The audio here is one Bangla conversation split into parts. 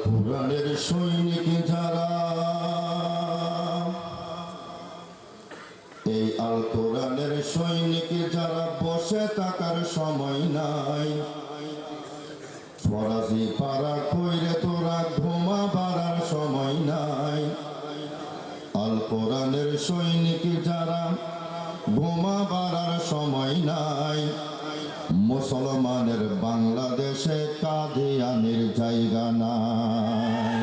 কোরআনের সৈনিক যারা, এই আল কোরআনের সৈনিক যারা, বসে থাকার সময় নাই। ফরাজি পারা কইরে তোরা ঘুমাবার সময় নাই। আল কোরআনের সৈনিক যারা, ঘুমাবার সময় নাই। মুসলমানের বাংলাদেশে কাদিয়ানির জায়গা নাই।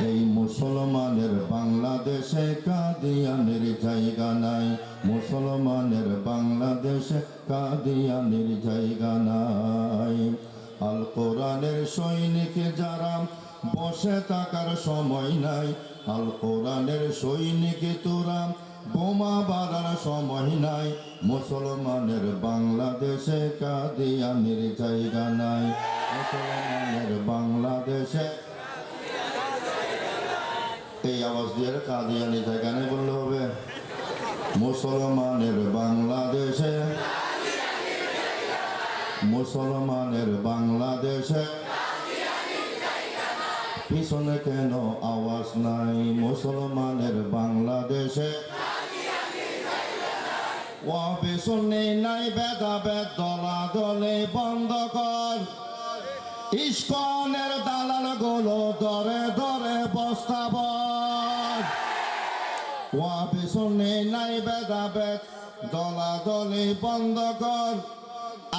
এই মুসলমানের বাংলাদেশে কাদিয়ানির জায়গা নাই। মুসলমানের বাংলাদেশে কাদিয়ানির জায়গা নাই। আল কোরআনের সৈনিক যারা, বসে থাকার সময় নাই। আল কোরআনের সৈনিক তোরা, বোমা বাড়ার সময় নাই। মুসলমানের বাংলাদেশে কাদিয়ানির জায়গা নাই। মুসলমানের বাংলাদেশে, এই আওয়াজ দিয়ে কাদিয়ানি জায়গা নেই বললে হবে। মুসলমানের বাংলাদেশে, মুসলমানের বাংলাদেশে পিছনে কেন আওয়াজ নাই? মুসলমানের বাংলাদেশে ও পিছনে নাই ভেদাভেদ, দলাদলি বন্ধ কর। ইস্কনের দালাল গুলো ধরে ধরে বস্তাবর। ও পিছনে নাই ভেদাভেদ, দলাদলি বন্ধ কর।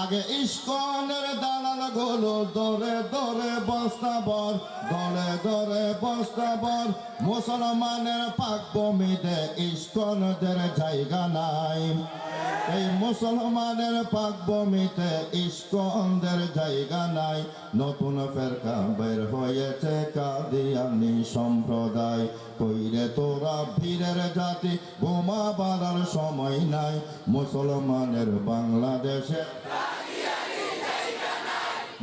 আগে ইস্কনের দালাল গুলো ধরে ধরে বস্তাবর, ধরে ধরে বস্তাবর। মুসলমানের পাক ভূমিতে ইস্কনদের জায়গা নাই। এই মুসলমানের পাক ভূমিতে ইস্কনদের জায়গা নাই। নতুন ফেরকা বের হয়েছে কাদিয়ানি সম্প্রদায়। কইরে তোরা বীরের জাতি, বোমা বাড়ার সময় নাই। মুসলমানের বাংলাদেশে,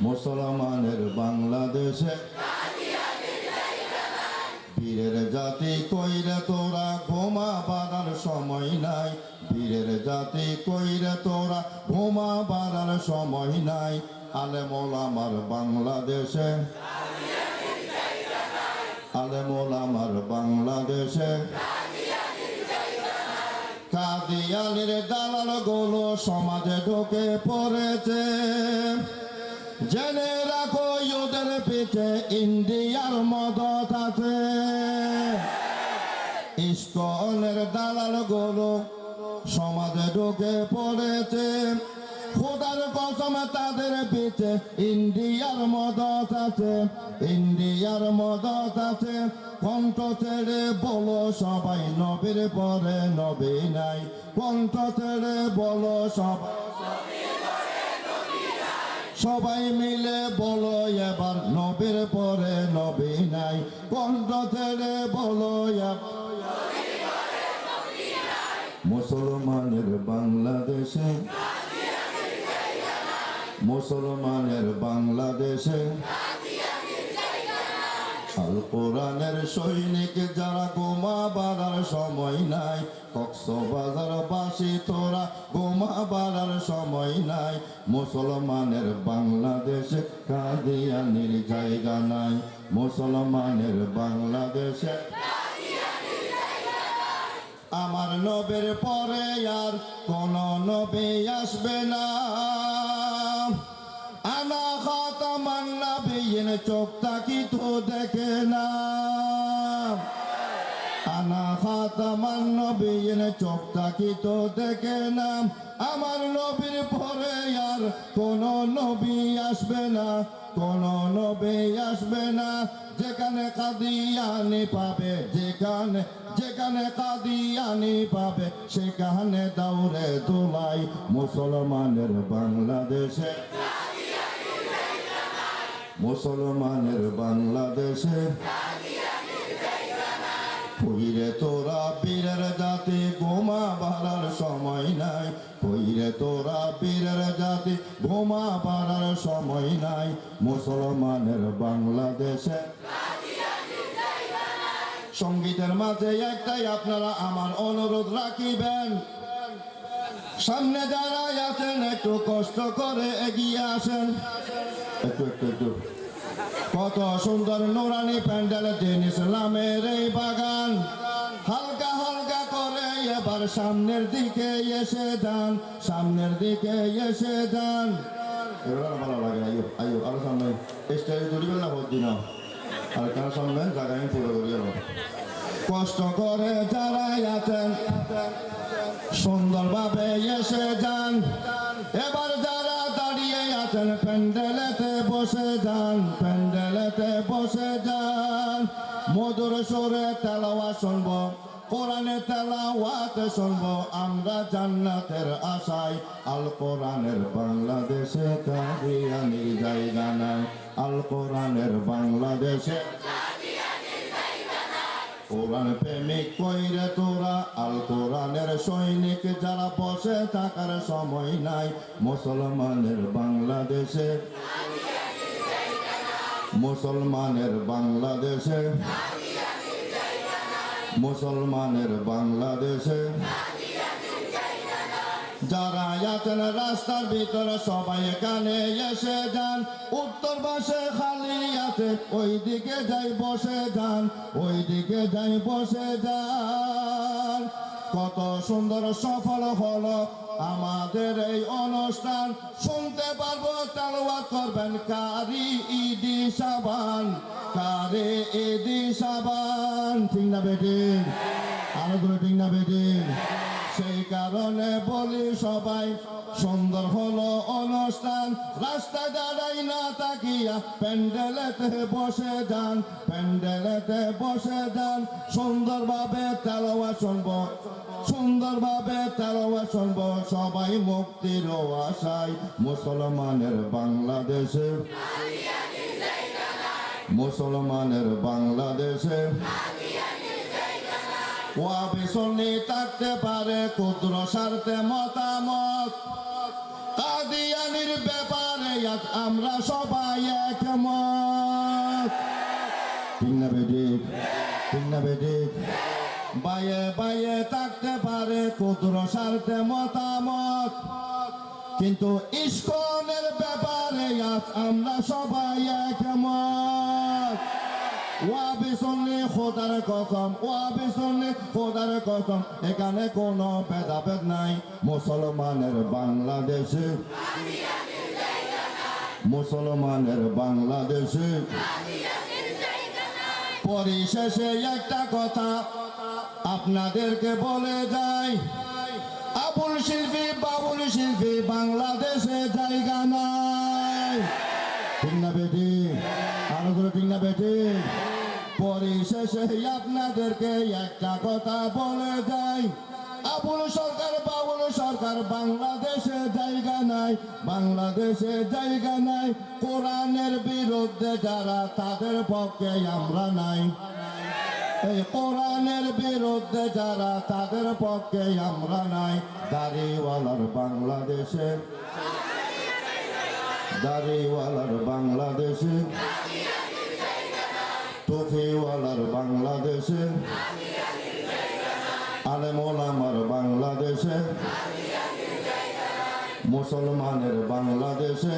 মুসলমানের বাংলাদেশে বীরের জাতি। কইরে তোরা বোমা বাড়ার সময় নাই। বীরের জাতি কইরে তোরা বোমা বাড়ার সময় নাই। আলেমুল আমার বাংলাদেশে, আলেমুল আমার বাংলাদেশে কাদিয়ানির দালাল গুলো সমাজে ঢুকে পড়েছে। জেনে রাখো ওদের পিছে ইন্ডিয়ার মদত আছে। ইস্কনের দালাল গুলো সমাজে ঢুকে পড়েছে। খোদার কসম তাদের পিছে ইন্ডিয়ার মদত আছে। ইন্ডিয়ার মদত আছে। কণ্ঠ ছেড়ে বলো সবাই নবীর পরে নবী নাই। কণ্ঠ ছেড়ে বলো সবাই, সবাই মিলে বলো এবার নবীর পরে নবী নাই। কণ্ঠ ছেড়ে বলো মুসলমানের বাংলাদেশে, মুসলমানের বাংলাদেশে আল কোরআনের সৈনিক যারা, বোমা বাড়ার সময় নাই। কক্সবাজার বাসী তোরা, বোমা বাড়ার সময় নাই। মুসলমানের বাংলাদেশে কাদিয়ানির জায়গা নাই। মুসলমানের বাংলাদেশে আমার নবীর পরে আর কোন নবী আসবে না। আনা খাতামান নবিয়্যিন, চোখ তাকি তো দেখে না। আনা খাতামান নবিয়্যিন, চোখ তাকি তো দেখে না। আমার নবীর পরে আর কোন নবী আসবে না। কোন নবী আসবে না। যেখানে কাদিয়ানি পাবে, যেখানে যেখানে কাদিয়ানি পাবে, সেখানে দৌড়ে দোলাই। মুসলমানের বাংলাদেশে, মুসলমানের বাংলাদেশে কইরে তোরা বীরের জাতি, বোমা বাড়ার সময় নাই। কইরে তোরা বীরের জাতি, বোমা বাড়ার সময় নাই। মুসলমানের বাংলাদেশে সঙ্গীতের মাঝে একটাই আপনারা আমার অনুরোধ রাখিবেন। সামনে যারা আছেন একটু কষ্ট করে এগিয়ে আসেন। একটু একটু একটু কত সুন্দর নুরানি প্যান্ডেল দিন ইসলামের এই বাগান হালকা হালকা করে এবার সামনের দিকে এসে যান সামনের দিকে এসে যান এবার ভালো লাগে আয়ো আয়ো আরো সামনে স্টেজ জুড়িবে না ভোট দিন আর কার সামনে জায়গা আমি পুরো করি কষ্ট করে যারা আছেন সুন্দরভাবে এসে যান এবার যারা দাঁড়িয়ে আছেন প্যান্ডেলেতে বসে যান প্যান্ডেলেতে বসে যান মধুর সুরে তেলাওয়াত শুনব কোরআনে তেলাওয়াত শুনব আমরা জান্নাতের আশায় আল কোরআনের বাংলাদেশে কাদিয়ানির জায়গা নাই আল কোরআনের বাংলাদেশে কোরআন প্রেমিক কইরে তোরা আল কোরআনের সৈনিক যারা বসে থাকার সময় নাই মুসলমানের বাংলাদেশে মুসলমানের বাংলাদেশে মুসলমানের বাংলাদেশে যারা আছেন রাস্তার ভিতরে সবাই এখানে এসে যান উত্তর পাশে খালি আছে ওই দিকে যাই বসে যান ওই দিকে যাই বসে যান কত সুন্দর সফল হলো আমাদের এই অনুষ্ঠান শুনতে পারবো তেলাওয়াত করবেন কারি ঈদি সাবান কারি ঈদি সাবান ঠিক না বেটি আরো ধরে ঠিক না বেটি সেই কারণে বলি সবাই সুন্দর হলো অনুষ্ঠান রাস্তায় দাঁড়াই না তাকিয়া প্যান্ডেলেতে বসে যান প্যান্ডেলেতে বসে যান সুন্দরভাবে তেলাওয়াত শুনবো সুন্দরভাবে তেলাওয়াত শুনবো সবাই মুক্তির আশায় মুসলমানের বাংলাদেশে মুসলমানের বাংলাদেশে ওয়াবি সুন্নি থাকতে পারে ক্ষুদ্র স্বার্থে মতামত কাদিয়ানির ব্যাপারে আজ আমরা সবাই একমত ঠিক না বেঠিক ঠিক না বেঠিক বাইয়ে বাইয়ে থাকতে পারে ক্ষুদ্র স্বার্থে মতামত কিন্তু ইস্কনের ব্যাপারে আজ আমরা সবাই একমত ওয়াবি সুন্নি খোদার কসম ওয়াবি সুন্নি খোদার কসম এখানে কোনো ভেদাভেদ নাই মুসলমানের বাংলাদেশে মুসলমানের বাংলাদেশে পরিশেষে একটা কথা আপনাদেরকে বলে যাই আবুল শিল্পী বাবুল শিল্পী বাংলাদেশে জায়গা নাই ঠিক না বেটি আরো করে ঠিক না বেটি পরিশেষে আপনাদেরকে একটা কথা বলে যাই আবুল সরকার বাবুল সরকার বাংলাদেশে জায়গা নাই বাংলাদেশে জায়গা নাই কোরআনের বিরুদ্ধে যারা তাদের পক্ষে আমরা নাই এই কোরআনের বিরুদ্ধে যারা তাদের পক্ষে আমরা নাই দাড়িওয়ালার বাংলাদেশে দাড়িওয়ালার বাংলাদেশে টুপিওয়ালার বাংলাদেশে আলেম ওলামার বাংলাদেশে মুসলমানের বাংলাদেশে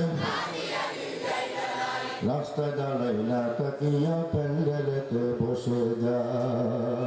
রাস্তায় দাঁড়াই না তাকিয়া প্যান্ডেলেতে বসে যায়